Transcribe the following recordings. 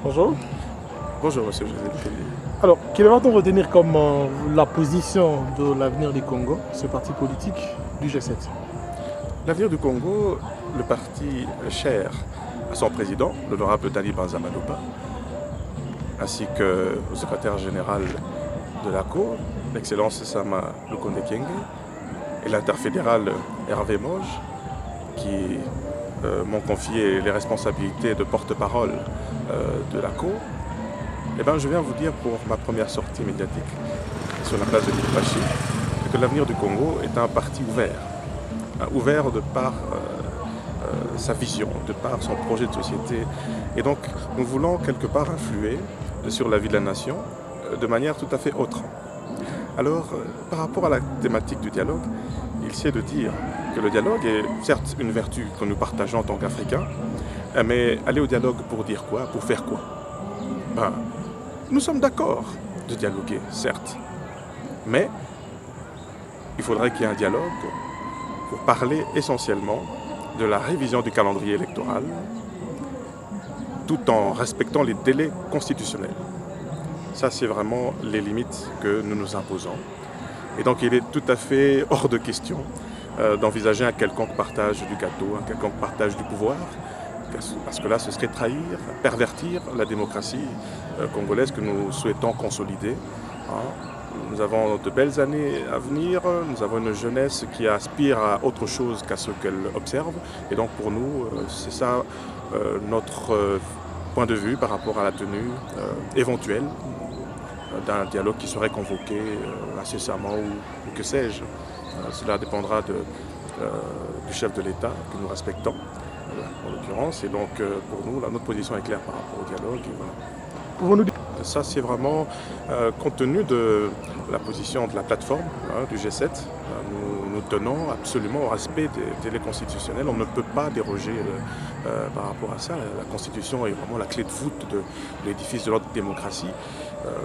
Bonjour. Bonjour, monsieur José Kelly. Alors, quelle va-t-on retenir comme la position de l'avenir du Congo, ce parti politique du G7? L'avenir du Congo, le parti cher à son président, l'honorable Dali Banzamanouba, ainsi qu'au secrétaire général de l'ACO, l'excellence Sama Lukonde Kyenge, et l'interfédéral Hervé Moge, qui m'ont confié les responsabilités de porte-parole de l'ACO. Eh bien, je viens vous dire pour ma première sortie médiatique sur la place de Lubumbashi que l'avenir du Congo est un parti ouvert. Ouvert de par sa vision, de par son projet de société. Et donc, nous voulons quelque part influer sur la vie de la nation de manière tout à fait autre. Alors, par rapport à la thématique du dialogue, il sied de dire que le dialogue est certes une vertu que nous partageons en tant qu'Africains, mais aller au dialogue pour dire quoi? Pour faire quoi? Nous sommes d'accord de dialoguer, certes, mais il faudrait qu'il y ait un dialogue pour parler essentiellement de la révision du calendrier électoral, tout en respectant les délais constitutionnels. Ça, c'est vraiment les limites que nous nous imposons. Et donc, il est tout à fait hors de question d'envisager un quelconque partage du gâteau, un quelconque partage du pouvoir, parce que là, ce serait trahir, pervertir la démocratie congolaise que nous souhaitons consolider. Nous avons de belles années à venir, nous avons une jeunesse qui aspire à autre chose qu'à ce qu'elle observe. Et donc pour nous, c'est ça notre point de vue par rapport à la tenue éventuelle d'un dialogue qui serait convoqué incessamment ou que sais-je. Cela dépendra du chef de l'État que nous respectons, en l'occurrence. Et donc pour nous, notre position est claire par rapport au dialogue. Et voilà. Pouvons-nous dire... Ça, c'est vraiment compte tenu de la position de la plateforme du G7. Nous tenons absolument au respect des délais constitutionnels. On ne peut pas déroger par rapport à ça. La Constitution est vraiment la clé de voûte de l'édifice de notre démocratie,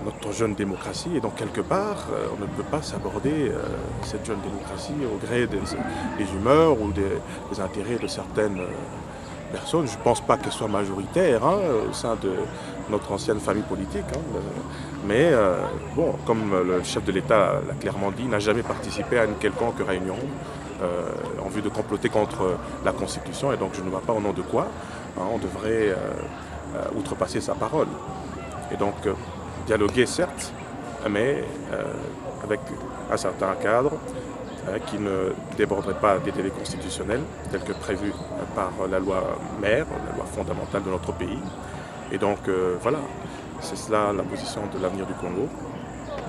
notre jeune démocratie. Et donc, quelque part, on ne peut pas s'aborder cette jeune démocratie au gré des humeurs ou des intérêts de certaines personnes. Je ne pense pas qu'elle soit majoritaire au sein de notre ancienne famille politique. Mais bon, comme le chef de l'État l'a clairement dit, il n'a jamais participé à une quelconque réunion en vue de comploter contre la Constitution. Et donc je ne vois pas au nom de quoi on devrait outrepasser sa parole. Et donc dialoguer certes, mais avec un certain cadre qui ne déborderait pas des délais constitutionnels tels que prévus par la loi mère, la loi fondamentale de notre pays. Et donc voilà, c'est cela la position de l'avenir du Congo.